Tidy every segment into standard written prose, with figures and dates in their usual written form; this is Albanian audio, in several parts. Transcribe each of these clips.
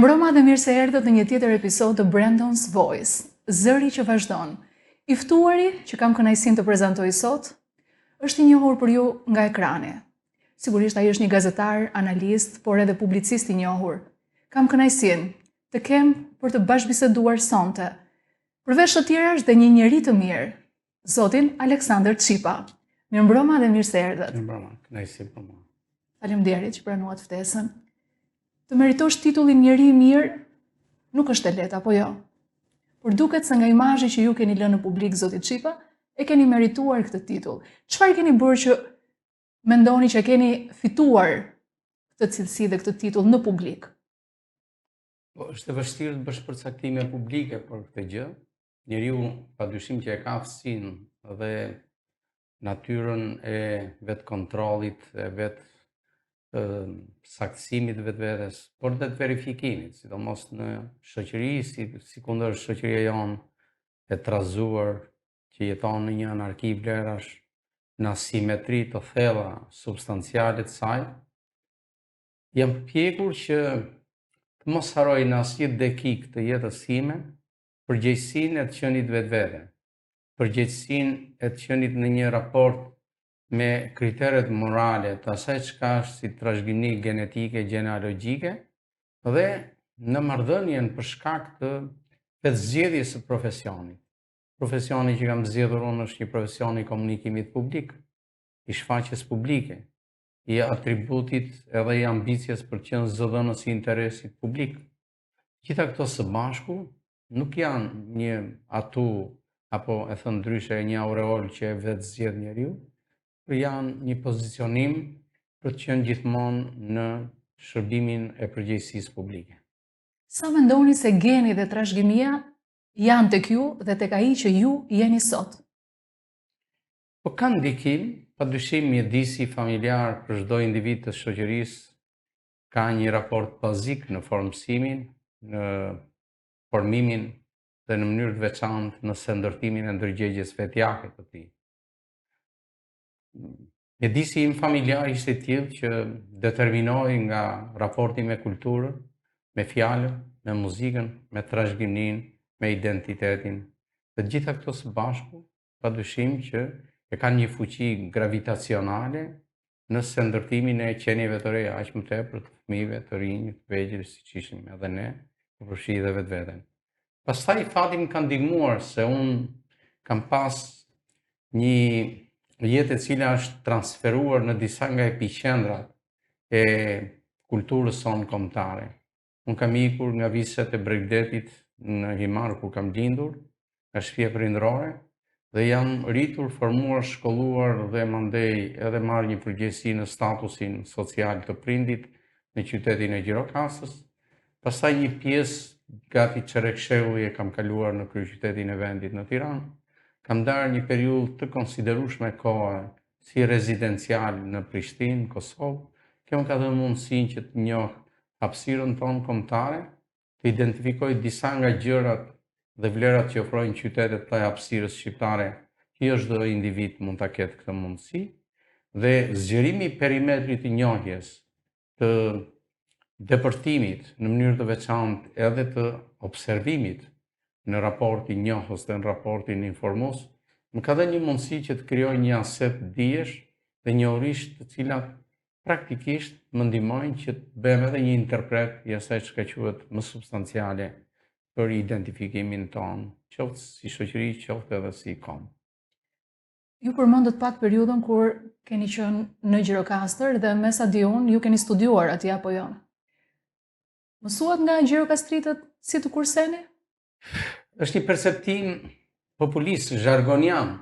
Mbrëma dhe mirë se erdhët në një tjetër episod të Brandon's Voice, zëri që vazhdon. I ftuari që kam kënaqësinë të prezantoj sot është i njohur për ju nga ekrani. Sigurisht ai është një gazetar, analist, por edhe publicist i njohur. Kam kënaqësinë të kem për të bashkëbiseduar sonte. Përveç të tjera është dhe një njeri të mirë, zotin Aleksandër Çipa. Mirëmbrëma dhe mirë se erdhët. Mirëmbrëma, kënaqësi për mua. Faleminderit që pranuat ftesën. Të meritosh titullin njeri i mirë nuk është e lehtë, apo jo? Por duket se nga imazhi që ju keni lënë në publik, zoti Çipa, e keni merituar këtë titull. Çfarë keni bërë që mendoni që keni fituar këtë cilësi dhe këtë titull në publik? Po, është e vështirë të bësh përcaktime publike për këtë gjë. Njeriu padyshim që e ka aftësinë dhe natyrën e vetë kontrollit, e vetë saktësimit vetvetes, por dhe të verifikimit, sidomos në shoqëri, si kundër shoqëria jonë e trazuar që jeton në një anarki vlerash, në asimetri të thella substanciale të saj, jam përpjekur që të mos harroj në asnjë dekik të jetës time përgjegjësinë e të qenit vetvete, përgjegjësinë e të qenit në një raport me kriteret morale të asaj çka është si trashëgimi genetike, gjenealogjike dhe në marrëdhënien për shkak të vetëzgjedhjes së profesionit. Profesioni që kam zgjedhur unë është një profesion i komunikimit publik, i shfaqjes publike, i atributit edhe i ambicjes për të qenë zëdhënës i interesit publik. Gjitha këto së bashku nuk janë një atu apo e thënë ndryshe një aureol që e vetë zgjedh njeriu, por janë një pozicionim për të qenë gjithmonë në shërbimin e përgjegjësisë publike. Sa mendoni se geni dhe trashëgimia janë tek ju dhe tek ai që ju jeni sot? Po kanë ndikim, padyshim mjedisi familjar për çdo individ të shoqërisë ka një raport bazik në formësimin, në formimin dhe në mënyrë të veçantë në ndërtimin e ndërgjegjes vetjake të tij. Mjedisi im familjar ishte i tillë që determinoi nga raporti me kulturën, me fjalën, me muzikën, me trashëgiminë, me identitetin. Dhe gjitha këto së bashku, padyshim që e kanë një fuqi gravitacionale në ndërtimin e qenieve të reja, aq më tepër të fëmijëve, të rinj, të vegjël, siç ishim edhe ne, përfshi edhe vetveten. Pastaj fati më ka ndihmuar se unë kam pas një jetë e cila është transferuar në disa nga epiqendrat e kulturës sonë kombëtare. Unë kam ikur nga viset e Bregdetit në Himar kur kam lindur, nga shtëpia prindërore, dhe jam rritur, formuar, shkolluar dhe mandej edhe marrë një përgjegjësi në statusin social të prindit në qytetin e Gjirokastës. Pastaj një pjesë gati çereksheu e kam kaluar në kryeqytetin e vendit në Tiranë. Kam darë një periudhë të konsiderueshme kohë si rezidencial në Prishtinë, Kosovë. Kjo më ka dhënë mundësinë që të njoh hapësirën tonë kombëtare, të identifikoj disa nga gjërat dhe vlerat që ofrojnë qytetet të hapësirës shqiptare, që jo çdo individ mund ta ketë këtë mundësi, dhe zgjerimi i perimetrit të njohjes, të depërtimit në mënyrë të veçantë edhe të observimit në raportin njohës dhe në raportin informues, më ka dhënë një mundësi që të krijoj një aset dijesh dhe njohurish të cilat praktikisht më ndihmojnë që të bëhem edhe një interpret i asaj çka quhet më substanciale për identifikimin tonë, qoftë si shoqëri, qoftë edhe si kom. Ju përmendët pak periudhën kur keni qenë në Gjirokastër dhe me sa di unë ju keni studiuar atje apo jo? Mësuat nga gjirokastritët si të kurseni? Është një perceptim populist, zhargonian,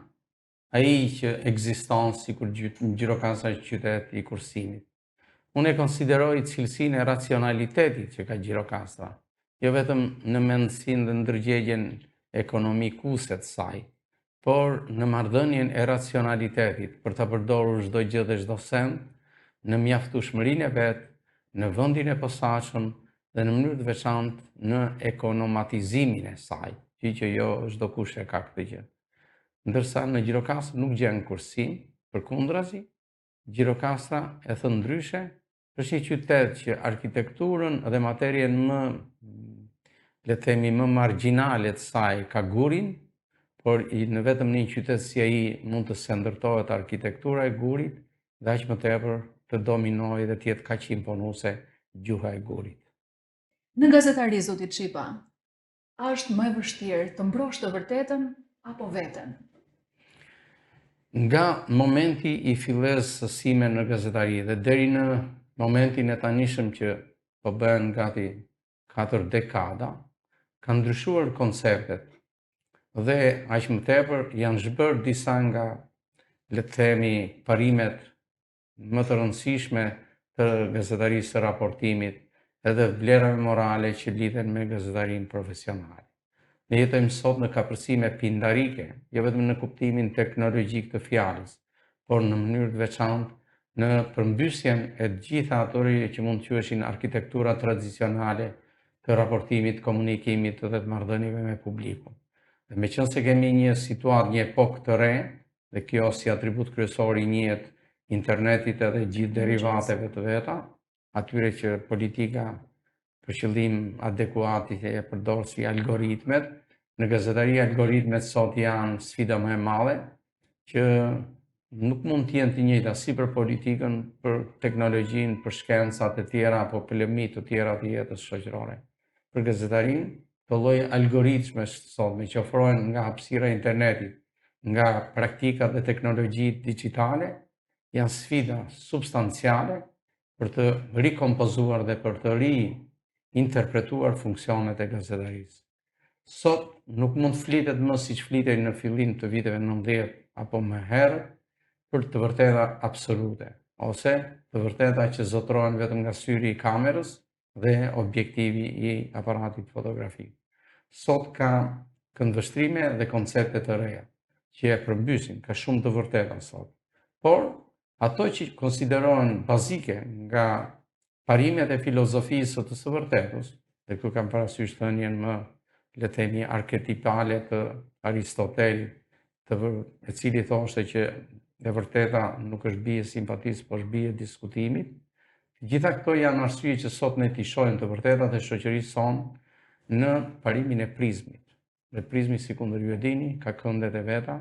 ai që ekziston sikur Gjirokastra është qytet i kursimit. Unë e konsideroj cilësinë e racionalitetit që ka Gjirokastra, jo vetëm në mendësinë dhe ndërgjegjen ekonomikuese të saj, por në marrëdhënien e racionalitetit për ta përdorur çdo gjë dhe çdo send në mjaftueshmërinë e vet, në vendin e posaçëm dhe në mënyrë të veçantë në ekonomatizimin e saj, që jo çdo kush e ka këtë gjë. Ndërsa në Gjirokastër nuk gjen kursim, përkundrazi, Gjirokastra e thënë ndryshe, është një qytet që arkitekturën dhe materien më, le të themi, më marginale të saj ka Gurin, por në vetëm një qytet si ai mund të se ndërtohet arkitektura e Gurit dhe aq më tepër të dominojë dhe të jetë kaq imponuese gjuha e Gurit. Në gazetari, zoti Çipa, a është më e vështirë të mbrosh të vërtetën apo veten? Nga momenti i filles së sime në gazetari dhe deri në momentin e tanishëm që po bëhen gati 4 dekada, kanë ndryshuar konceptet dhe aq më tepër janë zhbërë disa nga, le të themi, parimet më të rëndësishme të gazetarisë së raportimit edhe vlerave morale që lidhen me gazetarinë profesionale. Ne jetojmë sot në kapërcime pindarike, jo vetëm në kuptimin teknologjik të fjalës, por në mënyrë të veçantë në përmbysjen e gjitha atyre që mund të quheshin arkitektura tradicionale të raportimit, komunikimit dhe të marrëdhënieve me publikun. Dhe meqense kemi një situatë, një epokë të re, dhe kjo si atribut kryesor i njihet internetit edhe gjithë derivateve të veta, atyre që politika për qëllim adekuat e përdor si algoritmet. Në gazetari algoritmet sot janë sfida më e madhe që nuk mund të jenë të njëjta si për politikën, për teknologjinë, për shkencat e tjera apo polemit të tjera të jetës shoqërore. Për gazetarin, të lloj algoritme sot që ofrohen nga hapësira e internetit, nga praktikat dhe teknologjitë digjitale, janë sfida substanciale për të rikompozuar dhe për të interpretuar funksionet e gazetarisë. Sot nuk mund flitet më siç flitej në fillim të viteve 90 apo më herët për të vërteta absolute, ose të vërteta që zotrohen vetëm nga syri i kamerës dhe objektivi i aparatit fotografik. Sot ka këndvështrime dhe koncepte të reja që e përmbysin, ka shumë të vërteta sot. Por ato që konsiderohen bazike nga parimet e filozofisë të së vërtetës, dhe këtu kam parasysh thënien më, le të themi, arketipale të Aristotelit, e cili thoshte që e vërteta nuk është bie simpatisë, por është bie diskutimit. Gjitha këto janë arsye që sot ne t'i shohim të vërtetat e shoqërisë sonë në parimin e prizmit. Dhe prizmi, sikundër ju e dini, ka këndet e veta,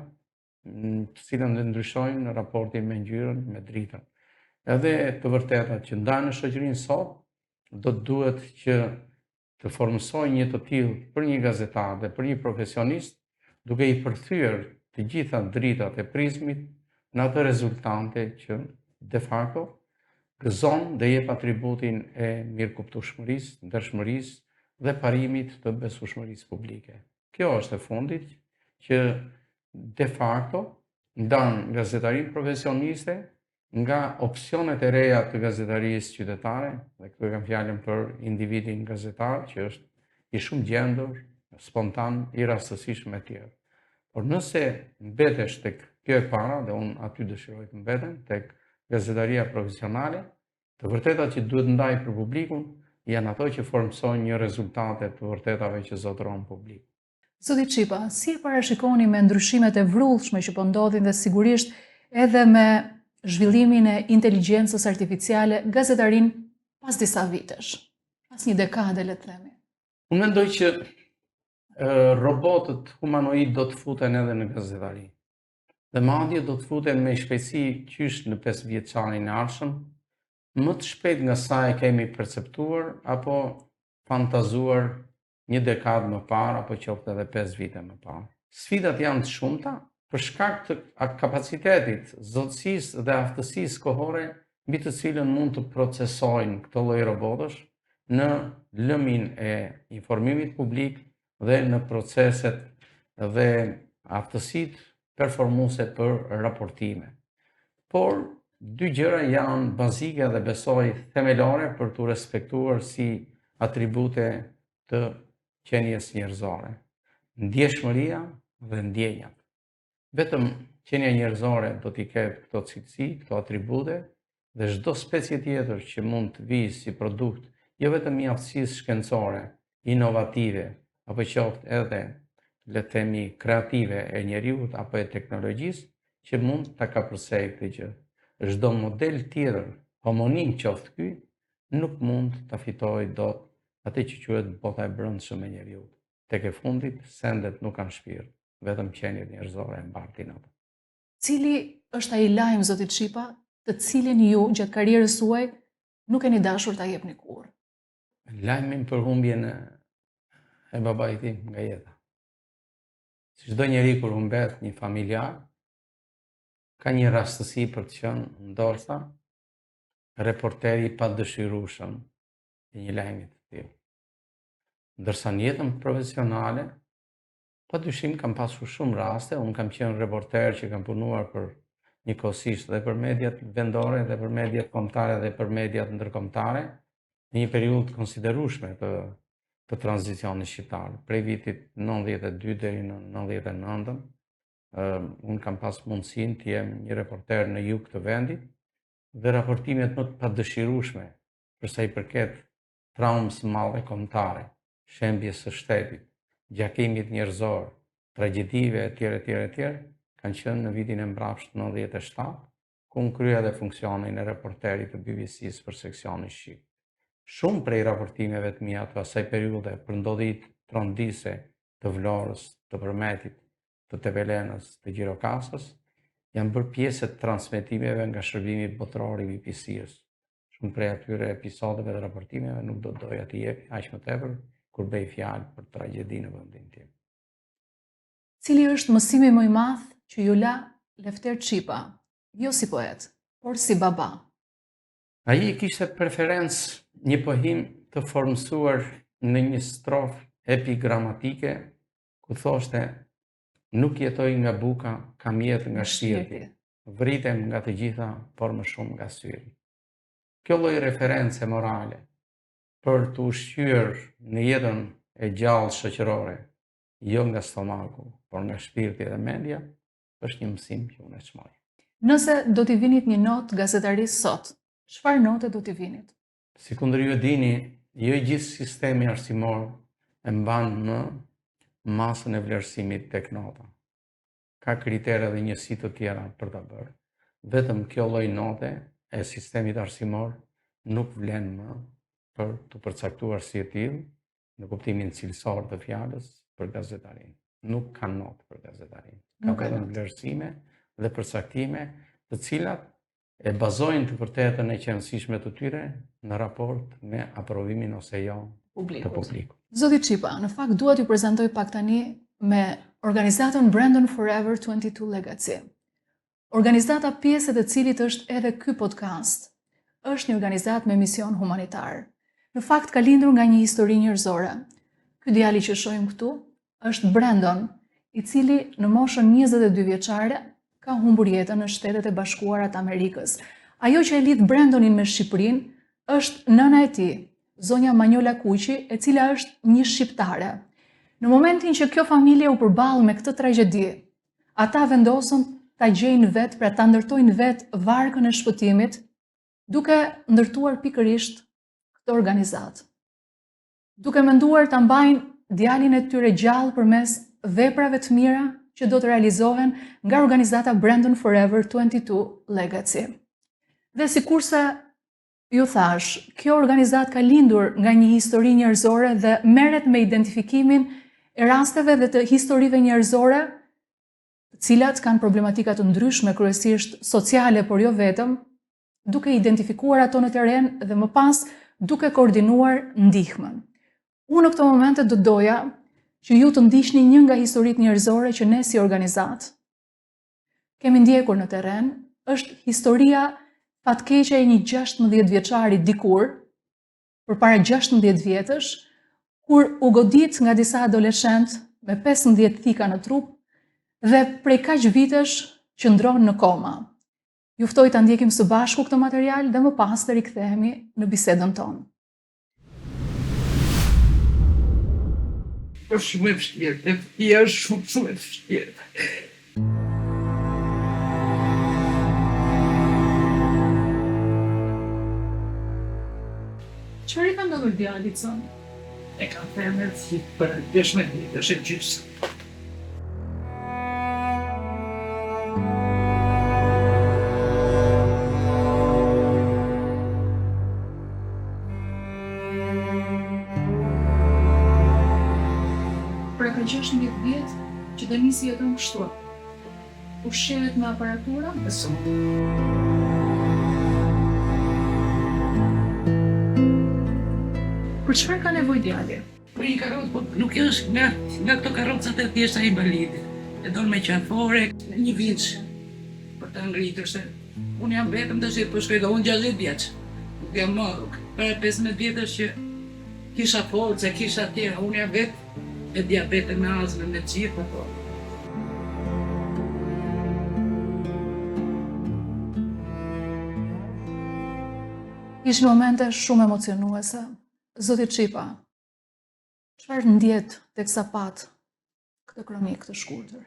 të cilën dhe ndryshojnë në raportin me ngjyrën, me dritën. Edhe të vërtetat që ndahen në shoqërinë sot, do të duhet që të formësoj një të tillë për një gazetar dhe për një profesionist, duke i përthyer të gjitha dritat e prizmit në atë rezultante që de facto gëzon dhe jep atributin e mirëkuptueshmërisë, ndershmërisë dhe parimit të besueshmërisë publike. Kjo është e fundit që de facto ndan gazetarinë profesioniste nga opsionet e reja të gazetarisë qytetare, dhe këtu kam fjalën për individin gazetar, që është i shumë gjendur, spontan, i rastësishëm e tjerë. Por nëse mbetesh tek kjo e para, dhe unë aty dëshiroj të mbeten, tek gazetaria profesionale, të vërtetat që duhet ndaj për publikun, janë ato që formsojnë një rezultate të vërtetave që zotëron publik. Zoti Çipa, si e parashikoni me ndryshimet e vrullshme që po ndodhin dhe sigurisht edhe me zhvillimin e inteligjencës artificiale gazetarin pas disa vitesh, pas një dekade, le të themi? Unë mendoj që robotët humanoid do të futen edhe në gazetari. Dhe madje do të futen me shpejtësi qysh në 5 vjeçarin e ardhshëm, më të shpejt nga sa e kemi perceptuar apo fantazuar një dekadë më parë apo qoftë edhe 5 vite më parë. Sfidat janë të shumta për shkak të kapacitetit, zotësisë dhe aftësisë kohore mbi të cilën mund të procesojnë këto lloj robotësh në lëmin e informimit publik dhe në proceset dhe aftësitë performuese për raportime. Por dy gjëra janë bazike dhe besoj themelore për të respektuar si atribute të qenies njerëzore: ndjeshmëria dhe ndjenjat. Vetëm qenia njerëzore do t'i ketë këto cilësi, këto atribute, dhe çdo specie tjetër që mund të vijë si produkt, jo vetëm i aftësisë shkencore, inovative, apo qoftë edhe, le të themi, kreative e njeriut apo e teknologjisë, që mund ta kapërcejë këtë gjë. Çdo model tjetër homonim qoftë ky, nuk mund të fitoj dot atë që quhet bota e brendshme e njeriut. Tek e fundit, sendet nuk kanë shpirt, vetëm qenjet njerëzore e mbartin atë. Cili është ai lajm, zotit Shipa, të cilin ju gjatë karrierës suaj nuk keni dashur ta jepni kurrë? Lajmin për humbjen e babait tim nga jeta. Si çdo njeri kur humbet një familjar, ka një rastësi për të qenë ndoshta reporteri i padëshirueshëm i një lajmi të tillë. Ndërsa në jetën profesionale, padyshim kam pasur shumë raste, unë kam qenë reporter që kam punuar për njëkohësisht dhe për mediat vendore dhe për mediat kombëtare dhe për mediat ndërkombëtare në një periudhë të konsiderueshme të tranzicionit shqiptar, prej vitit 92 deri në 99. Unë kam pas mundësinë të jem një reporter në jug të vendit dhe raportimet më të padëshirueshme për sa i përket traumës së madhe kombëtare, shembjes së shtetit, gjakimit njerëzor, tragjedive etj, kanë qenë në vitin e mbrapsht 97, ku unë kryeja dhe funksionin e reporterit të BBC-s për seksionin shqip. Shumë prej raportimeve të mia të asaj periudhe për ndodhit trondise të Vlorës, të Përmetit, të Tevelenës, të Gjirokastës, janë bërë pjesë të transmetimeve nga shërbimi botror i BBC-s. Shumë prej atyre episodeve dhe raportimeve nuk do doja t'i jep aq më tepër kur bëj fjalë për tragjedinë në vendin tim. Cili është mësimi më i madh që ju la Lefter Shipa, jo si poet, por si baba? Ai kishte preferencë një pohim të formësuar në një strofë epigramatike ku thoshte: nuk jetoj nga buka, kam jetë nga shpirti. Vritem nga të gjitha, por më shumë nga syri. Kjo lloj reference morale për të ushqyer në jetën e gjallë shoqërore, jo nga stomaku, por nga shpirti dhe mendja, është një mësim që unë e çmoj. Nëse do t'i vinit një notë gazetarisë sot, çfarë note do t'i vinit? Si kundër ju dini, jo gjithë sistemi arsimor e mban në masën e vlerësimit tek nota. Ka kritere dhe njësi të tjera për ta bërë. Vetëm kjo lloj note e sistemit arsimor nuk vlen më për të përcaktuar si e tillë në kuptimin cilësor të fjalës për gazetarin. Nuk ka notë për gazetarin. Ka vetëm vlerësime dhe përcaktime të cilat e bazojnë të vërtetën e qëndësishme të tyre në raport me aprovimin ose jo të publikut. Zoti Shipa, në fakt dua t'ju prezantoj pak tani me organizatën Brandon Forever 22 Legacy. Organizata pjesë e cilit është edhe ky podcast, është një organizatë me mision humanitar. Në fakt ka lindur nga një histori njerëzore. Ky djali që shohim këtu është Brandon, i cili në moshën 22 vjeçare ka humbur jetën në Shtetet e Bashkuara të Amerikës. Ajo që e lidh Brandonin me Shqipërinë është nëna e tij, zonja Manjola Kuqi, e cila është një shqiptare. Në momentin që kjo familje u përball me këtë tragjedi, ata vendosën ta gjejnë vetë, pra ta ndërtojnë vetë varkën e shpëtimit, duke ndërtuar pikërisht këtë organizatë. Duke menduar ta mbajnë djalin e tyre gjallë përmes veprave të mira që do të realizohen nga organizata Brandon Forever 22 Legacy. Dhe sikurse ju thash, kjo organizatë ka lindur nga një histori njerëzore dhe merret me identifikimin e rasteve dhe të historive njerëzore, të cilat kanë problematika të ndryshme, kryesisht sociale, por jo vetëm, duke identifikuar ato në teren dhe më pas duke koordinuar ndihmën. Unë në këto momente do doja që ju të ndiqni një nga historitë njerëzore që ne si organizatë kemi ndjekur në teren, është historia fatkeqe e një 16 vjeçari dikur, përpara 16 vjetësh, kur u godit nga disa adoleshent me 15 thika në trup dhe prej kaq vitesh qëndron në koma. Ju ftoj ta ndjekim së bashku këtë material dhe më pas të rikthehemi në bisedën tonë. Është shumë e vështirë, është shumë e vështirë. Çfarë i ka ndodhur djalit son? E kam femër si për 15 ditë, është e gjysë. nisi jetën kështu. Ushqehet me aparatura? Besoj. Për çfarë ka nevojë djali? Për një karrocë, po nuk është nga këto karrocat e thjeshta invalide. E don me qafore, një vinç për ta ngritur se unë jam vetëm tash po shkoj dhe unë 60 vjeç. Nuk jam më para 15 vjetësh që kisha forcë, kisha tjera, unë jam vetë me diabete, me astmë, me gjithë ato. Kishin momente shumë emocionuese. Zoti Çipa, çfarë ndjet teksa pat këtë kronikë të shkurtër?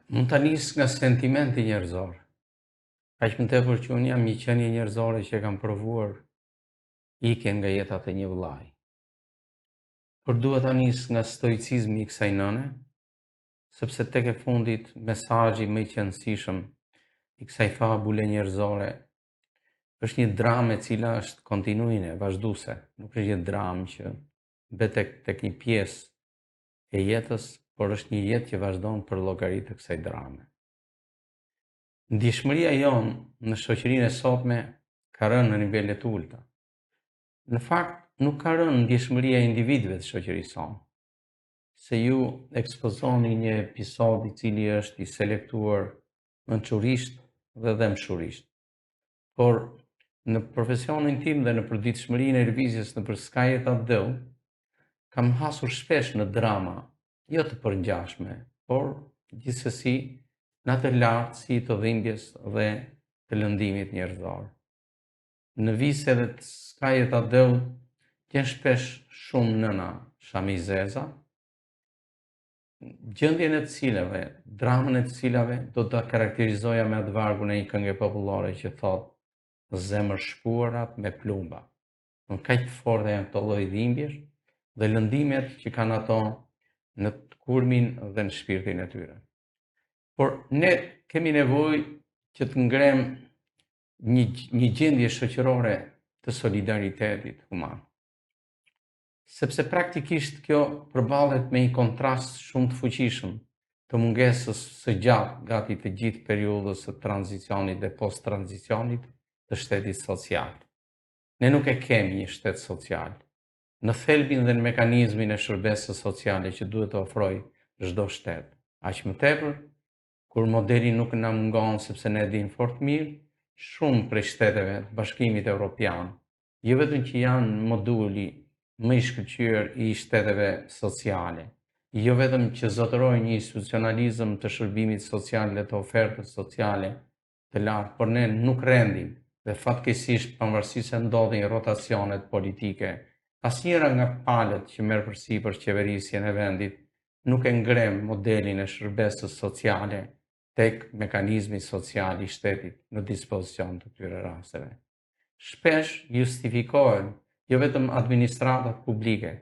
Mund ta nis nga sentimenti njerëzor. Kaq më tepër që unë jam një qenie njerëzore që kam provuar ikjen nga jetat e një vllai. Por duhet ta nis nga stoicizmi i kësaj nëne, sepse tek e fundit mesazhi më i qëndrueshëm i kësaj fabule njerëzore është një dramë e cila është kontinuine, vazhduese, nuk është një dramë që mbetet tek një pjesë e jetës, por është një jetë që vazhdon për llogaritë të kësaj drame. Ndjeshmëria jonë në shoqërinë e sotme ka rënë në nivele të ulta. Në fakt, nuk ka rënë ndjeshmëria e individëve të shoqërisë sonë, se ju ekspozoni një episod i cili është i selektuar mençurisht dhe dëmshurisht. Por në profesionin tim dhe në përditshmërinë e lëvizjes nëpër skajet atë dëll, kam hasur shpesh në drama, jo të përngjashme, por gjithsesi në atë lartësi të dhimbjes dhe të lëndimit njerëzor. Në vise dhe të skajet atë dëll, gjen shpesh shumë nëna shamizeza, gjendjen e të cilave, dramën e të cilave do ta karakterizoja me atë vargun e një këngë popullore që thotë zemër shpuarat me plumba. Në kaq të forta janë këto lloj dhimbjesh dhe lëndimet që kanë ato në të kulmin dhe në shpirtin e tyre. Por ne kemi nevojë që të ngrem një gjendje shoqërore të solidaritetit human. Sepse praktikisht kjo përballet me një kontrast shumë të fuqishëm të mungesës së gjatë gati të gjithë periudhës së tranzicionit dhe post-tranzicionit të shtetit social. Ne nuk e kemi një shtet social. Në thelbin dhe në mekanizmin e shërbesës sociale që duhet të ofroj çdo shtet. Aq më tepër, kur modeli nuk na mungon sepse ne dim fort mirë, shumë prej shteteve të Bashkimit Evropian, jo vetëm që janë moduli më i shkëlqyer i shteteve sociale, jo vetëm që zotërojnë një institucionalizëm të shërbimit social dhe të ofertës sociale të lartë, por ne nuk rendim dhe fatkeqësisht pavarësisht se ndodhin rotacionet politike, asnjëra nga palët që merr përsipër qeverisjen e vendit nuk e ngrem modelin e shërbesës sociale tek mekanizmi social i shtetit në dispozicion të këtyre rasteve. Shpesh justifikohen jo vetëm administratat publike,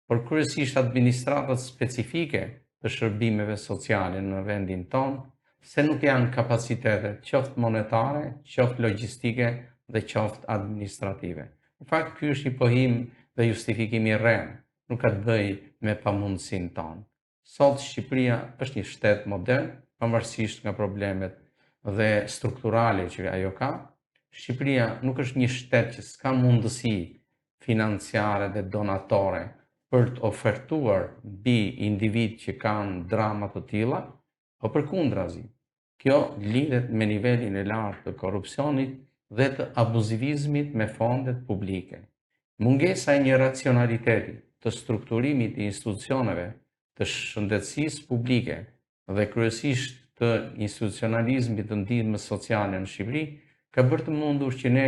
por kryesisht administratat specifike të shërbimeve sociale në vendin tonë, se nuk janë kapacitetet qoftë monetare, qoftë logjistike dhe qoftë administrative. Në fakt, ky është një pohim dhe justifikim i rrem, nuk ka të bëjë me pamundësinë tonë. Sot Shqipëria është një shtet modern, pavarësisht nga problemet dhe strukturale që ajo ka. Shqipëria nuk është një shtet që s'ka mundësi financiare dhe donatore për të ofertuar mbi individ që kanë drama të tilla, po përkundrazi. Kjo lidhet me nivelin e lartë të korrupsionit dhe të abuzivizmit me fondet publike. Mungesa e një racionaliteti të strukturimit të institucioneve të shëndetësisë publike dhe kryesisht të institucionalizmit të ndihmës sociale në Shqipëri ka bërë të mundur që ne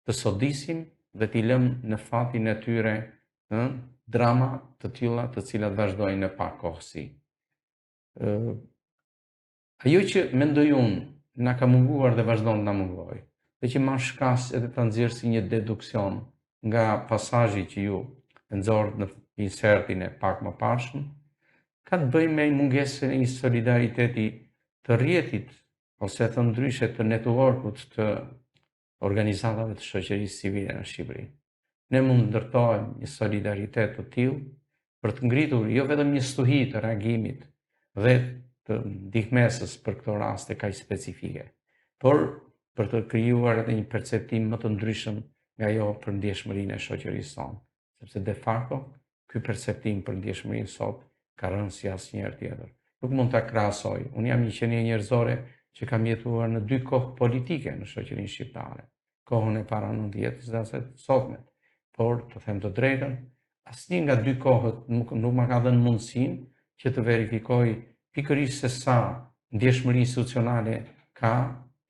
të sodisim dhe t'i lëmë në fatin e tyre drama të tilla të cilat vazhdojnë në pakohësi. Ajo që mendoj unë na ka munguar dhe vazhdon të na mungoj, dhe që ma shkas edhe të nxjerr si një deduksion nga pasazhi që ju nxorët në insertin e pak më parshëm, ka të bëjë me mungesën e një solidariteti të rrjetit ose të ndryshe të networkut të organizatave të shoqërisë civile në Shqipëri. Ne mund ndërtojmë një solidaritet të tillë për të ngritur jo vetëm një stuhi të reagimit dhe të ndihmesës për këto raste kaq specifike, por për të krijuar edhe një perceptim më të ndryshëm nga ajo për ndjeshmërinë e shoqërisë tonë, sepse de facto ky perceptim për ndjeshmërinë sot ka rënë si asnjëherë tjetër. Nuk mund ta krahasoj. Unë jam një qenie njerëzore që kam jetuar në dy kohë politike në shoqërinë shqiptare. Kohën e para 90-s dhe asaj të sotme. Por, të them të drejtën, asnjë nga dy kohët nuk më ka dhënë mundësinë që të verifikoj pikërisht se sa ndjeshmëri institucionale ka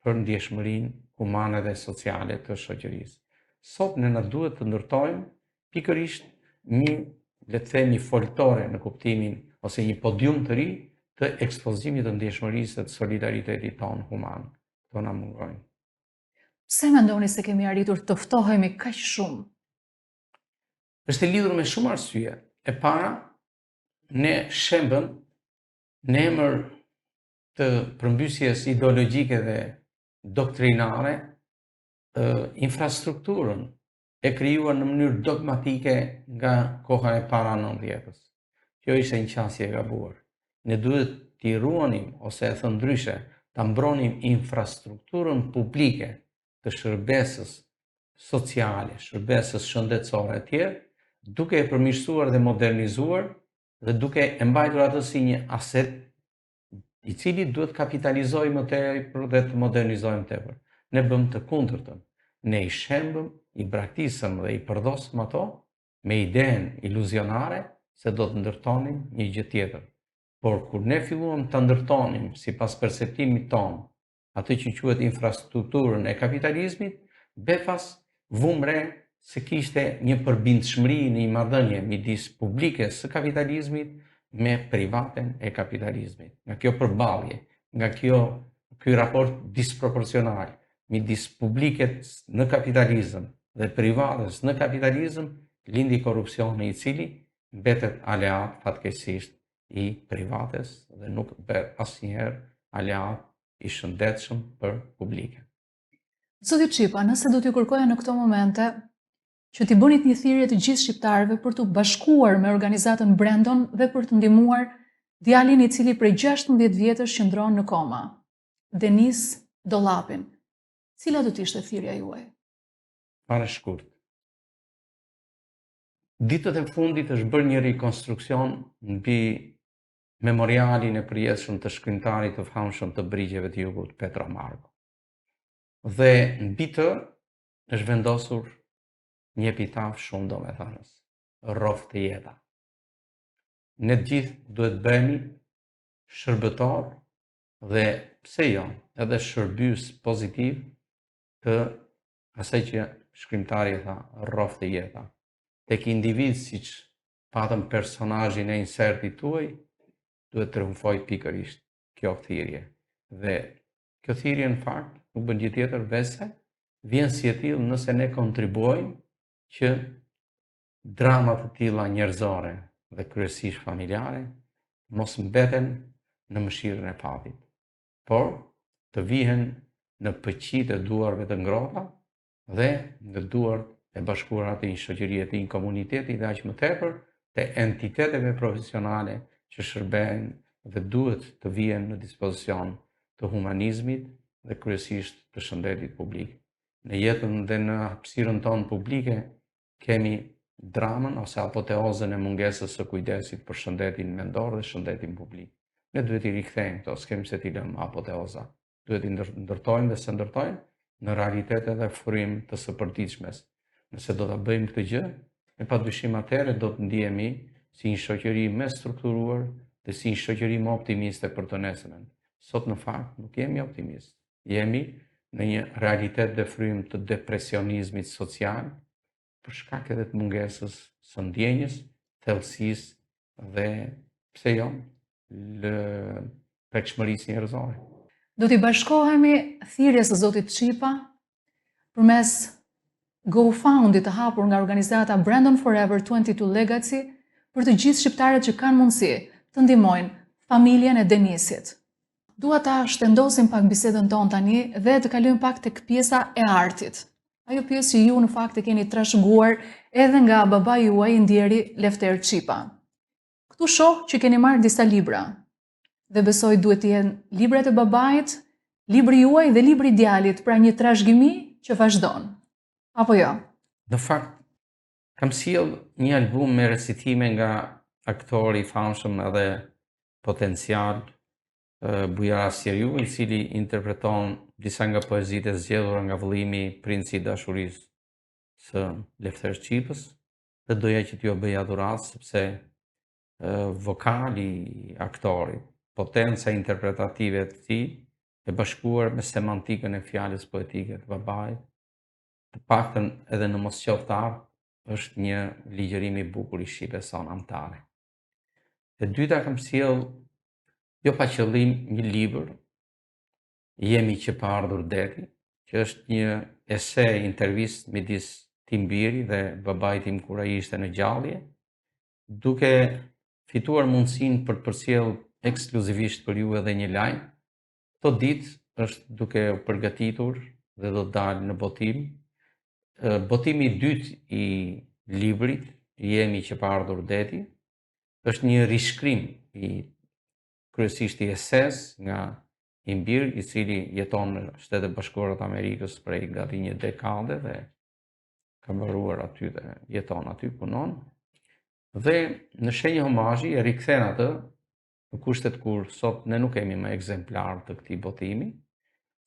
për ndjeshmërinë humane dhe sociale të shoqërisë. Sot ne na duhet të ndërtojmë pikërisht një, le të themi, foltore në kuptimin ose një podium të ri të ekspozimit të ndjeshmërisë dhe të solidaritetit tonë human. Këto na mungojnë. Pse mendoni se kemi arritur të ftohemi kaq shumë? Është e lidhur me shumë arsye. E para, ne shembëm në emër të përmbysjes ideologjike dhe doktrinare infrastrukturën e krijuar në mënyrë dogmatike nga koha e para 90-s. Kjo ishte një qasje e gabuar. Ne duhet t'i ruanim, ose e thënë ndryshe, ta mbronim infrastrukturën publike të shërbesës sociale, shërbesës shëndetësore e tjerë, duke e përmirësuar dhe modernizuar dhe duke e mbajtur atë si një aset i cili duhet kapitalizojmë më tepër dhe të modernizojmë tepër. Ne bëm të kundërtën. Ne i shembëm, i braktisëm dhe i përdosëm ato me idenë iluzionare se do të ndërtonim një gjë tjetër. Por kur ne filluam të ndërtonim sipas perceptimit tonë atë që quhet infrastrukturën e kapitalizmit, befas vum re se kishte një përbindshmëri në një marrëdhënie midis publikes së kapitalizmit me privaten e kapitalizmit. Nga kjo përballje, nga ky raport disproporcional midis publiket në kapitalizëm dhe privates në kapitalizëm, lindi korrupsioni i cili mbetet aleat fatkeqësisht i privates dhe nuk bëhet asnjëherë aleat i shëndetshëm për publiken. Zoti Çipa, nëse do t'ju kërkoja në këto momente që t'i bënit një thirrje të gjithë shqiptarëve për t'u bashkuar me organizatën Brandon dhe për të ndihmuar djalin i cili prej 16 vjetësh qëndron në koma, Denis Dollapin, cila do të ishte thirrja juaj? Para shkurt. Ditët e fundit është bërë një rikonstruksion mbi memorialin e përjetshëm të shkrimtarit të famshëm të Brigjeve të Jugut, Petro Margo. Dhe mbi të është vendosur një epitaf shumë domethënës, rrof të jeta. Ne të gjithë duhet bëhemi shërbëtor dhe pse jo, edhe shërbys pozitiv të asaj që shkrimtari e tha, rrof të jeta. Tek individ siç patëm personazhin e insertit tuaj, duhet të triumfoj pikërisht kjo thirrje. Dhe kjo thirrje në fakt nuk bën gjë tjetër veçse vjen si e tillë nëse ne kontribuojmë që dramat të tilla njerëzore dhe kryesisht familjare mos mbeten në mëshirën e Patit, por të vihen në pëqit e duarve të ngrohta dhe në duart e bashkuara të një shoqërie, të një komuniteti dhe aq më tepër të entiteteve profesionale që shërbejnë dhe duhet të vihen në dispozicion të humanizmit dhe kryesisht të shëndetit publik. Në jetën dhe në hapësirën tonë publike kemi dramën ose apoteozën e mungesës së kujdesit për shëndetin mendor dhe shëndetin publik. Ne duhet i rikthejmë këto, s'kemi se t'i lëmë apoteoza. Duhet i ndërtojmë dhe se ndërtojmë në realitete dhe frymë të sëpërditshmes. Nëse do ta bëjmë këtë gjë, me padyshim atëherë do të ndihemi si një shoqëri më strukturuar dhe si një shoqëri më optimiste për të nesërmen. Sot në fakt nuk jemi optimistë. Jemi në një realitet dhe frymë të depresionizmit social për shkak edhe të mungesës së ndjenjës, thellësisë dhe pse jo, prekshmërisë njerëzore. Do t'i bashkohemi thirrjes së zotit Çipa përmes GoFundit të hapur nga organizata Brandon Forever 22 Legacy për të gjithë shqiptarët që kanë mundësi të ndihmojnë familjen e Denisit. Dua ta shtendosim pak bisedën tonë tani dhe të kalojmë pak tek pjesa e artit. Ajo pjesë që ju në fakt e keni trashëguar edhe nga baba juaj i ndjeri Lefter Çipa. Këtu shoh që keni marrë disa libra. dhe besoj duhet të jenë librat e babait, libri juaj dhe libri i djalit, pra një trashëgimi që vazhdon. Apo jo? Në fakt, kam sjell një album me recitime nga aktori i famshëm edhe potencial Bujar Asjeriu, i cili interpreton disa nga poezitë e zgjedhura nga vëllimi Princi i Dashurisë së Lefter Çipës, dhe doja që t'ju bëja dhuratë sepse vokali aktorit, potenca interpretative të tij e bashkuar me semantikën e fjalës poetike të babait, të paktën edhe në mos qoftë është një ligjërim i bukur i shqipes sonë anëtare. E dyta kam sjell jo pa qëllim një libër, Jemi që pa ardhur deti, që është një ese intervistë midis Tim Biri dhe babait tim kur ai ishte në gjallje, duke fituar mundësinë për të përcjell ekskluzivisht për ju edhe një lajm. Këto ditë është duke u përgatitur dhe do të dalë në botim. Botimi i dytë i librit Jemi që pa ardhur deti është një rishkrim i kryesisht i eses nga Imbir, i cili jeton në Shtetet Bashkuara të Amerikës prej gati një dekade dhe ka mbaruar aty dhe jeton aty, punon. Dhe në shenjë homazhi e rikthen atë në kushtet kur sot ne nuk kemi më ekzemplar të këtij botimi,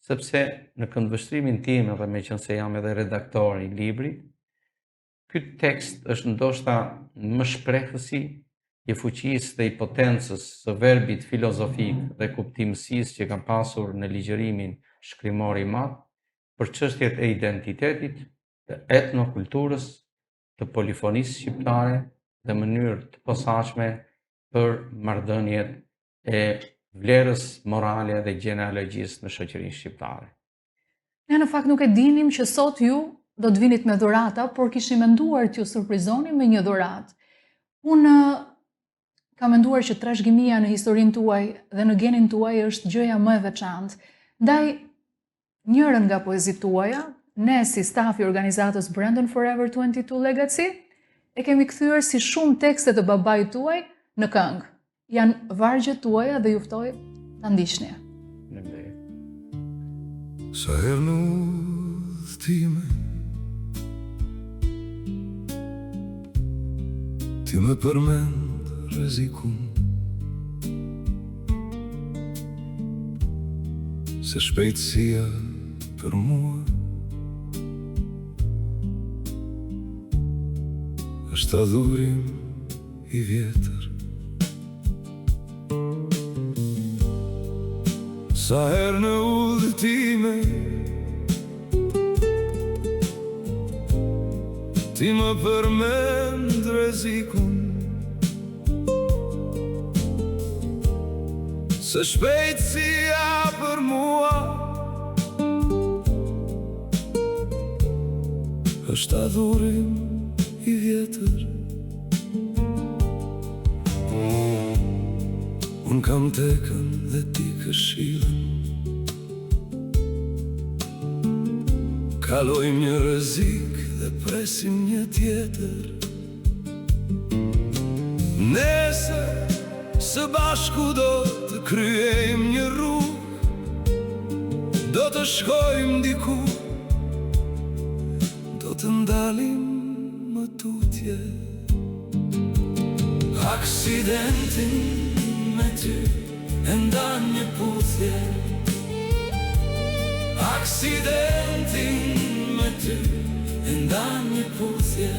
sepse në këndvështrimin tim edhe meqense jam edhe redaktor i librit, ky tekst është ndoshta më shprehësi i fuqisë dhe i potencës së verbit filozofik dhe kuptimësisë që kam pasur në ligjërimin shkrimor i madh për çështjet e identitetit, të etnokulturës, të polifonisë shqiptare dhe mënyrë të posaçme për marrëdhëniet e vlerës morale dhe gjenealogjisë në shoqërinë shqiptare. Ne në fakt nuk e dinim që sot ju do të vinit me dhurata, por kishim menduar t'ju surprizoni me një dhuratë. Unë kam menduar që trashëgimia në historinë tuaj dhe në genin tuaj është gjëja më e veçantë. Ndaj njërën nga poezitë tuaja, ne si stafi i organizatës Brandon Forever 22 Legacy, e kemi kthyer si shumë tekste të babait tuaj në këngë. Janë vargjet tuaja dhe ju ftoj ta ndiqni. Sa herë në udhëtime ti më përmend rrezikun, se shpejtësia për mua është adhurim i vjetër. Sa herë në udhëtime ti më përmend rrezikun, se shpejtësia për mua është adhurim i vjetër. Unë kam tekën dhe ti këshillën, kalojmë një rrezik dhe presim një tjetër. Nesër së bashku do të kryejmë një rrugë, do të shkojmë diku, do të ndalim më tutje. Aksidentin me ty e ndan një puthje, aksidentin me ty e ndan një puthje.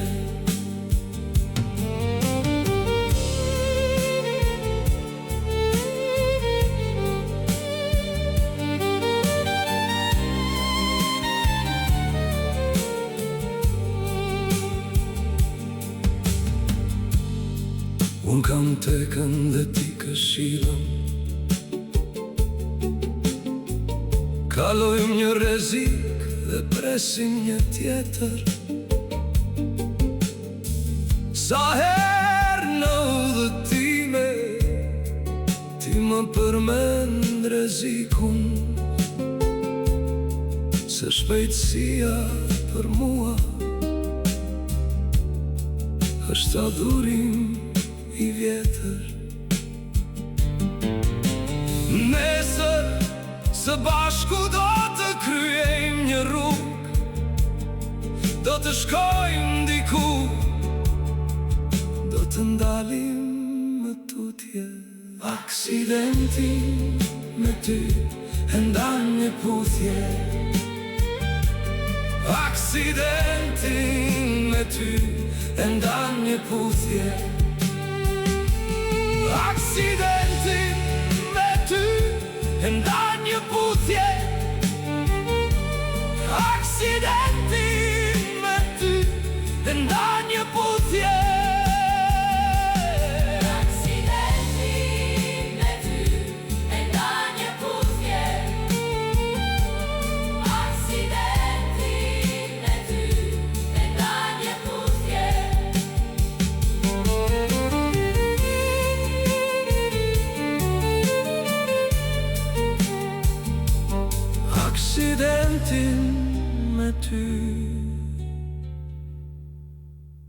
Unë kam tekën dhe ti këshillën, kalojmë një rrezik dhe presim një tjetër. Sa herë në udhëtime ti më përmend rrezikun, se shpejtësia për mua është adhurim i vjetër. Së bashku do të kryejmë një rrugë, do të shkojmë diku, do të ndalim më tutje. Aksidenti me ty e ndan një puthje. Aksidenti me ty e ndan një puthje. Aksidenti me ty e ndan një puthje. Aksidenti me ty e ndan një puthje. Aksidenti me ty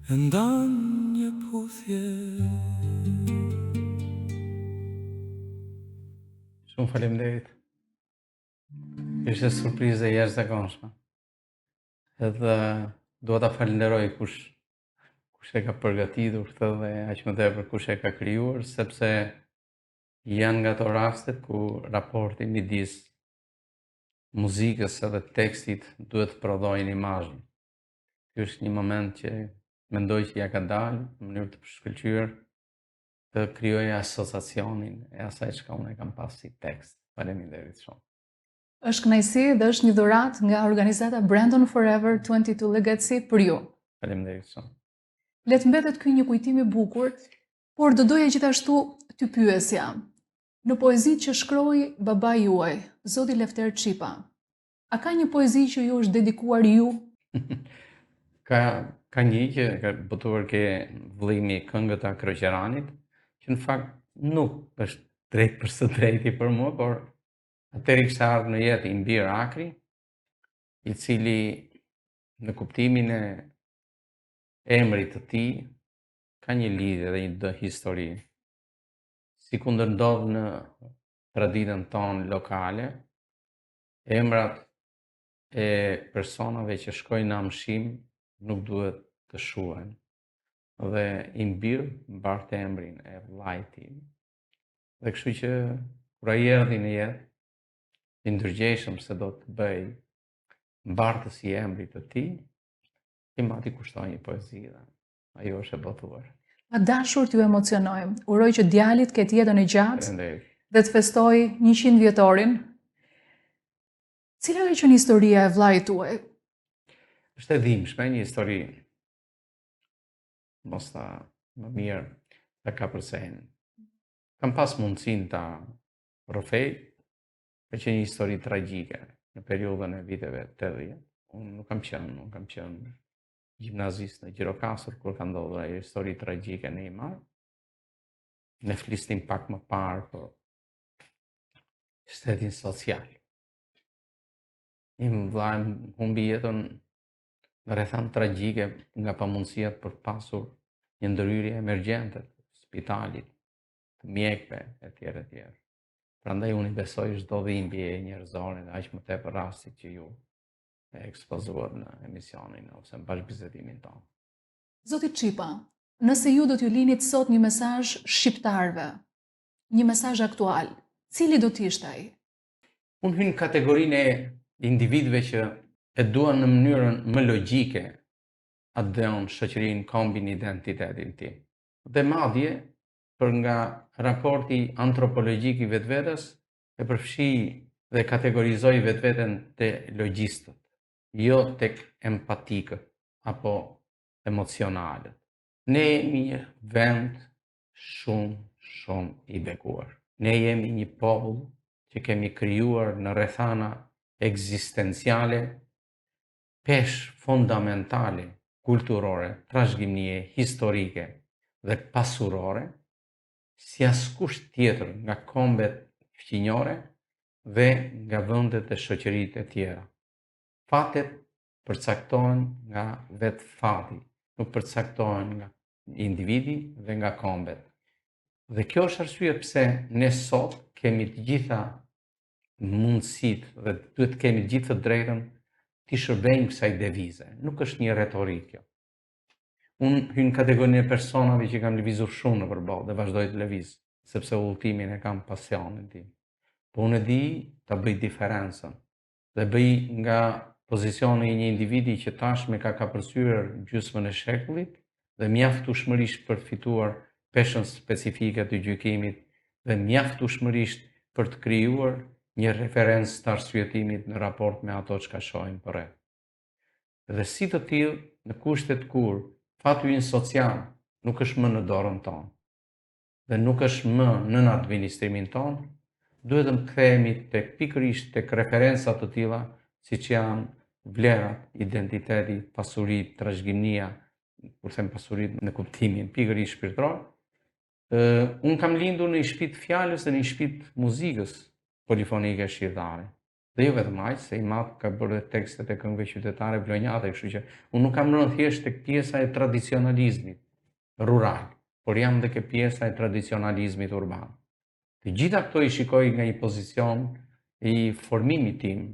e ndan një puthje. Shumë faleminderit. Ishte surprizë e jashtëzakonshme. Edhe dua ta falenderoj kush e ka përgatitur këtë dhe aq më tepër kush e ka krijuar, sepse janë nga ato rastet ku raporti midis muzikës edhe tekstit duhet të prodhojnë imazhin. Ky është një moment që mendoj që ja ka dalë në mënyrë të shkëlqyer të krijojë asociacionin e asaj çka unë kam pas si tekst. Faleminderit shumë. Është kënaqësi dhe është një dhuratë nga organizata Brandon Forever 22 Legacy për ju. Faleminderit shumë. Le të mbetet ky një kujtim i bukur, por do doja gjithashtu t'y pyesja. Në poezitë që shkroi babai juaj, Zoti Lefter Çipa, a ka një poezi që ju është dedikuar ju? Ka një që ka botuar ke vëllimi Këngët e Kroqeranit, që në fakt nuk është drejt për së drejti për mua, por atëri kishte ardhur në jetë Imbir Akri, i cili në kuptimin e emrit të tij ka një lidhje dhe një histori. Si ku ndodh në traditën tonë lokale, emrat e personave që shkojnë në amshim nuk duhet të shuhen. Dhe Imbir mbarte emrin e vllait tim. Dhe kështu që kur ai erdhi në jetë, i ndërgjegjshëm se do të bëj mbartës i emrit të tij, i mati kushtoi një poezi dhe ajo është e botuar. Pa dashur t'ju emocionoj. Uroj që djalit ketë jetën e gjatë Faleminderit. dhe të festoj 100 vjetorin. Cila ka qenë historia e vllait tuaj? Është e dhimbshme, një histori mos ta më mirë ta kapërcejnë. Kam pas mundësinë ta rrofej, ka qenë një histori tragjike në periudhën e viteve 80. Unë nuk kam qenë gjimnazist në Gjirokastër kur ka ndodhur ajo histori tragjike në Imar. Ne flisnim pak më parë për shtetin social. Një vllai humbi jetën në rrethan tragjike nga pamundësia për pasur një ndërhyrje emergjente të spitalit, të mjekëve etj. Prandaj unë i besoj çdo dhimbje njerëzore dhe aq më tepër rastit që ju e ekspozuar në emisionin ose në bashkëbisedimin tonë. Zoti Çipa, nëse ju do t'ju linit sot një mesazh shqiptarëve, një mesazh aktual, cili do t'ishte ai? Unë hyn në kategorinë e individëve që e duan në mënyrën më logjike atë dheun shoqërinë, kombin, identitetin tim. Dhe madje për nga raporti antropologjik i vetvetes e përfshi dhe kategorizoj vetveten te logjistët, jo tek empatikët apo emocionalët. Ne jemi një vend shumë i bekuar. Ne jemi një popull që kemi krijuar në rrethana ekzistenciale, peshë fundamentale, kulturore, trashëgimie, historike dhe pasurore, si askush tjetër nga kombet fqinjore dhe nga vendet e shoqëritë e tjera. Fatet përcaktohen nga vetë fati, nuk përcaktohen nga individi dhe nga kombet. Dhe kjo është arsye pse ne sot kemi të gjitha mundësitë dhe duhet të kemi gjithë të drejtën të shërbejmë kësaj devize. Nuk është një retorik kjo. Unë hynë kategorinë e personave që kam lëvizur shumë në përballë dhe vazhdoj të lëviz, sepse udhëtimin e kam pasionin tim. Po unë e di ta bëj diferencën dhe bëj nga pozicioni i një individi që tashme ka kapërcyer gjysmën e shekullit dhe mjaftueshmërisht për të fituar peshën specifike të gjykimit dhe mjaftueshmërisht për të krijuar një referencë të arsyetimit në raport me ato që ka shohim përreth. Dhe si të tillë, në kushtet kur fati ynë social nuk është më në dorën tonë dhe nuk është më në administrimin tonë, duhet të kthehemi tek pikërisht tek referenca të tilla, siç janë vlerat, identiteti, pasuritë, trashëginia, kur them pasuritë në kuptimin pikërisht shpirtëror. Unë kam lindur në një shtëpi të fjalës dhe në një shtëpi të muzikës polifonike shqiptare. Dhe jo vetëm aq, se i madh ka bërë tekstet e këngëve qytetare vlonjate, kështu që unë nuk kam rënë thjesht tek pjesa e tradicionalizmit rural, por jam dhe ke pjesa e tradicionalizmit urban. Të gjitha këto i shikoj nga një pozicion i formimit tim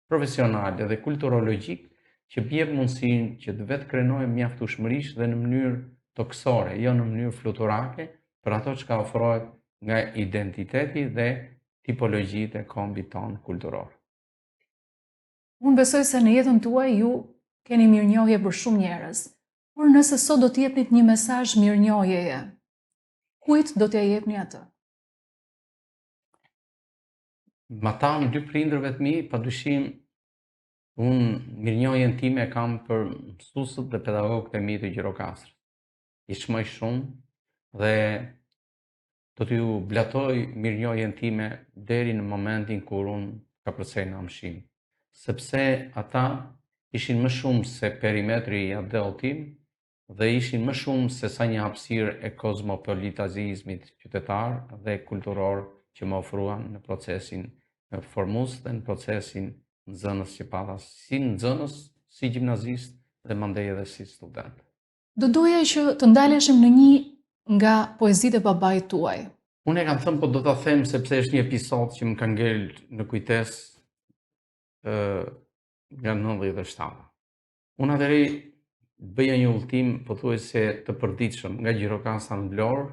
profesional dhe kulturologjik që bjep mundësinë që të vetë krenohem mjaftueshmërisht dhe në mënyrë toksore, jo në mënyrë fluturake, për ato që ka ofrohet nga identiteti dhe tipologjitë e kombit tonë kulturor. Unë besoj se në jetën tuaj ju keni mirënjohje për shumë njerëz, por nëse sot do të jepnit një mesazh mirënjohjeje, kujt do t'ja jepni atë? Ma ta në dy prindërve të mi, padyshim, unë mirënjohjen time kam për mësuesët dhe pedagogët e mi të Gjirokastrës. I shmoj shumë dhe do t'ju blatoj mirënjohjen time deri në momentin kur unë ka përcej në amshim. Sepse ata ishin më shumë se perimetri i adell tim dhe ishin më shumë se sa një hapësirë e kozmopolitazizmit qytetar dhe kulturor që më ofruan në procesin formues dhe në procesin nxënës që pata si nxënës, si gjimnazist dhe mandej edhe si student. Do doja që të ndaleshim në një nga poezitë e babait tuaj. Unë e kam thënë, po do ta them sepse është një episod që më ka ngel në kujtesë nga 97. Unë atëherë bëja një udhëtim pothuajse të përditshëm nga Gjirokastra në Vlorë,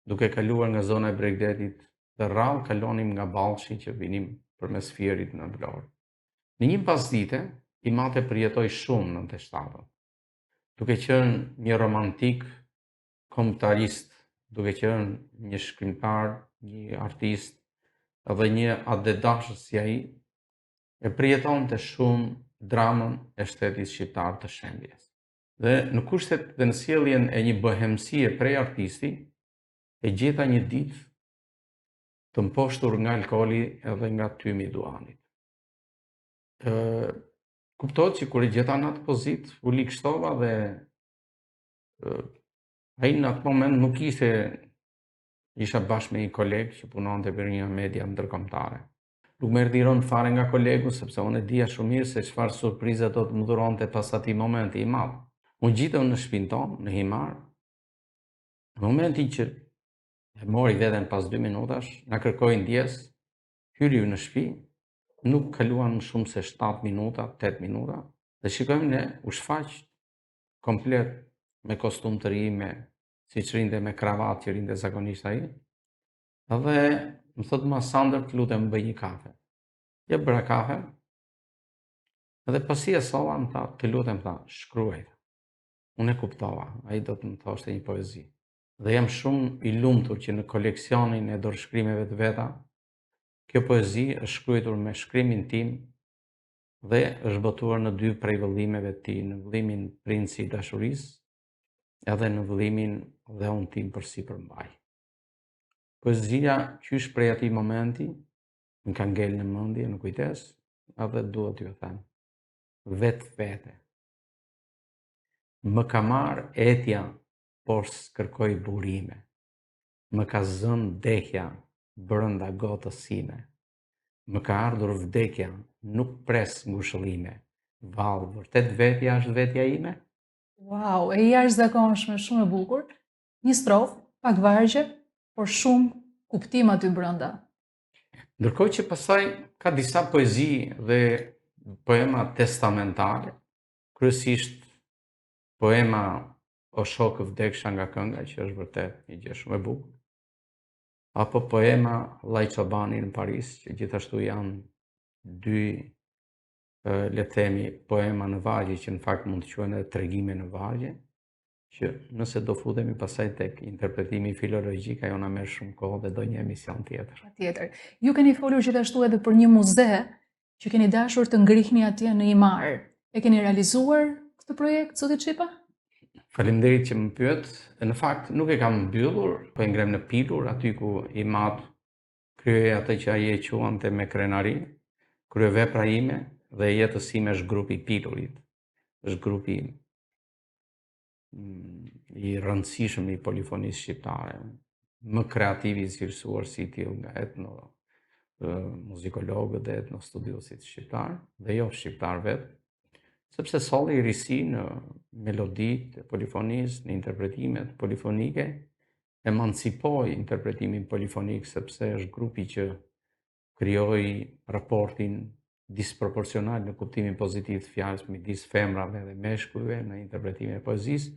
duke kaluar nga zona e Bregdetit dhe rrallë kalonim nga Ballshi që vinim përmes Fierit në Vlorë. Në një pasdite, i mate përjetoj shumë në 97. Duke qenë një romantik kombëtarist, duke qenë një shkrimtar, një artist dhe një adedashës si ai, e përjetonte shumë dramën e shtetit shqiptar të shembjes. Dhe në kushtet dhe në sjelljen e një bohemsie prej artisti, e gjeta një ditë të mposhtur nga alkooli edhe nga tymi i duanit. Kuptohet që kur e gjeta në atë pozitë, u likështova dhe ai në atë moment nuk isha bashkë me një koleg që punonte për një media ndërkombëtare. Nuk më erdhi rënd fare nga kolegu, sepse unë e dija shumë mirë se çfarë surprize do të më dhuronte pas atij momenti i madh. Unë gjitëm në shtëpinë tonë, në himar. Në momentin që e mori veten pas 2 minutash, na kërkoi ndjes, hyri në shtëpi, nuk kaluan më shumë se 7 minuta, 8 minuta, dhe shikojmë ne u shfaq komplet me kostum të ri, siç rinte me kravatë që rinte zakonisht ai. Dhe më thotë, ma Sander, të lutem bëj një kafe. Ja bëra kafe. Dhe pasi e sova, më tha, të lutem, tha, shkruaj. Unë e kuptova, ai do të më thoshte një poezi. Dhe jam shumë i lumtur që në koleksionin e dorëshkrimeve të veta, kjo poezi është shkruar me shkrimin tim dhe është botuar në 2 prej vëllimeve të tij, në vëllimin Princi i dashurisë, edhe në vëllimin Dhe unë tim përsipër mbaj. Poezia qysh prej atij momenti më ka ngel në mendje, në kujtesë, edhe duhet t'ju them. Vetë. Më ka marrë etja, por s'kërkoj burime. Më ka zënë dehja brenda gotës sime. Më ka ardhur vdekja, nuk pres ngushëllime. Vallë, vërtet vetja është vetja ime? Wow, e jashtëzakonshme, shumë e bukur. Një strofë, pak vargje, por shumë kuptim aty brenda. Ndërkohë që pasaj ka disa poezi dhe poema testamentale, kryesisht poema O shokë vdeksha nga kënga, që është vërtet një gjë shumë e bukur, apo poema Llaj Çobani në Paris, që gjithashtu janë dy, le të themi, poema në vargje, që në fakt mund të quhen edhe tregime në vargje, që nëse do futemi pasaj tek interpretimi filologjik, ajo na merr shumë kohë dhe do një emision tjetër. Tjetër. Ju keni folur gjithashtu edhe për një muze që keni dashur të ngrihni atje në Imar. E keni realizuar këtë projekt, zoti Çipa? Faleminderit që më pyet. Në fakt nuk e kam mbyllur, po e ngrem në Pilur, aty ku Imad kryej atë që ai e quante me krenari, kryevepra ime dhe jetës ime është grupi i Pilurit. Është grupi i rëndësishëm i polifonisë shqiptare, më kreativ i cilësuar si tillë nga etno muzikologët dhe etno studiuesit shqiptar, dhe jo shqiptar vetë, sepse solli risi në meloditë e polifonisë, në interpretimet polifonike, emancipoi interpretimin polifonik, sepse është grupi që krijoi raportin disproporcional në kuptimin pozitiv të fjalës midis femrave dhe meshkujve në interpretimin e poezisë,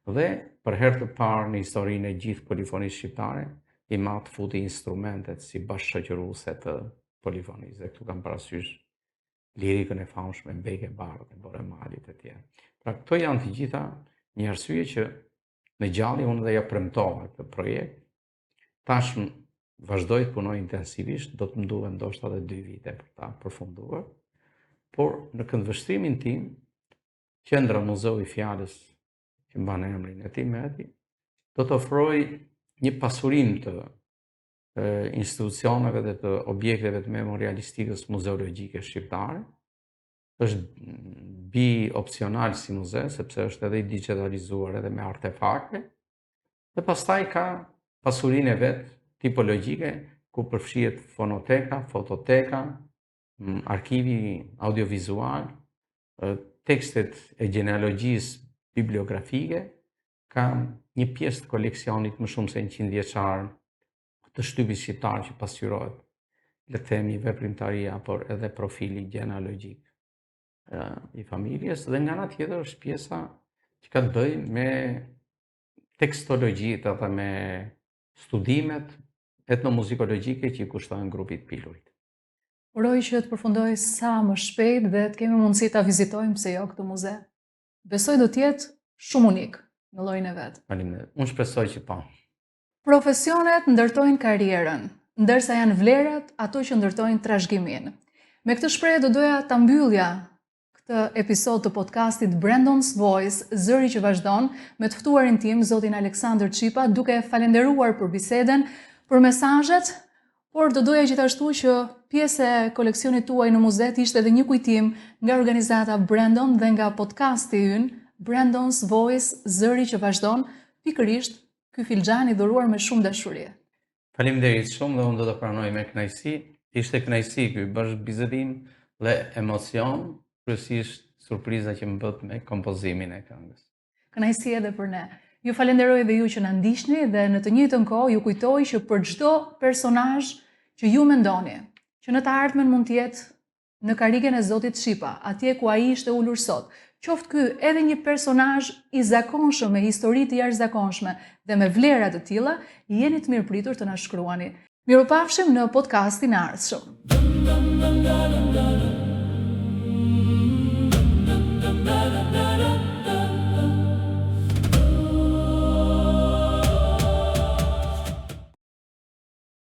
dhe për herë të parë në historinë e gjithë polifonisë shqiptare, Imad futi instrumentet si bashkëshoqëruese të polifonisë. Dhe këtu kam parasysh lirikën e famshme Mbeke Bardh, Bore Malit e tjerë. Pra këto janë të gjitha një arsye që në gjalli unë dhe ja premtova këtë projekt. Tashmë vazhdoj të punoj intensivisht, do të më duhen ndoshta edhe 2 vite për ta përfunduar, por në këndvështrimin tim, Qendra Muzeu i Fjalës, që mban emrin e Tim Meheti, do të ofroj një pasurim të institucioneve dhe të objekteve të memorialistikës muzeologjike shqiptare. Është bi opsional si muze, sepse është edhe i digitalizuar edhe me artefakte, dhe pastaj ka pasurinë e vet tipologjike, ku përfshihet fonoteka, fototeka, arkivi audiovizual, tekstet e genealogjisë bibliografike, ka një pjesë të koleksionit më shumë se 100 vjeçar të shtypit shqiptar që pasqyrohet, le të themi, veprimtaria, por edhe profili genealogjik i familjes, dhe nga ana tjetër është pjesa që ka të bëjë me tekstologjitë apo me studimet etnomuzikologjike që i kushtojnë grupit Pilurit. Uroj që të përfundoj sa më shpejt dhe të kemi mundësi ta vizitojmë, pse jo, këtë muze. Besoj do të jetë shumë unik në llojin e vet. Faleminderit. Unë shpresoj që po. Profesionet ndërtojnë karrierën, ndërsa janë vlerat ato që ndërtojnë trashëgimin. Me këtë shprehje do doja ta mbyllja këtë episod të podcastit Brandon's Voice, zëri që vazhdon, me të ftuarin tim, zotin Aleksandër Çipa, duke falenderuar për bisedën, për mesazhet, por do doja gjithashtu që pjesë e koleksionit tuaj në muze të ishte edhe një kujtim nga organizata Brandon dhe nga podcasti ynë Brandon's Voice, zëri që vazhdon, pikërisht ky filxhan i dhuruar me shumë dashuri. Faleminderit shumë dhe unë do të pranoj me kënaqësi. Ishte kënaqësi ky bisedim dhe emocion, kryesisht surpriza që më bët me kompozimin e këngës. Kënaqësi edhe për ne. Ju falenderoj edhe ju që na ndiqni dhe në të njëjtën kohë ju kujtoj që për çdo personazh që ju mendoni që në të ardhmen mund të jetë në karrigen e Zotit Çipa, atje ku ai ishte ulur sot, qoftë ky edhe një personazh i zakonshëm me histori të jashtëzakonshme dhe me vlera të tilla, jeni të mirëpritur të na shkruani. Mirupafshim në podcastin e ardhshëm.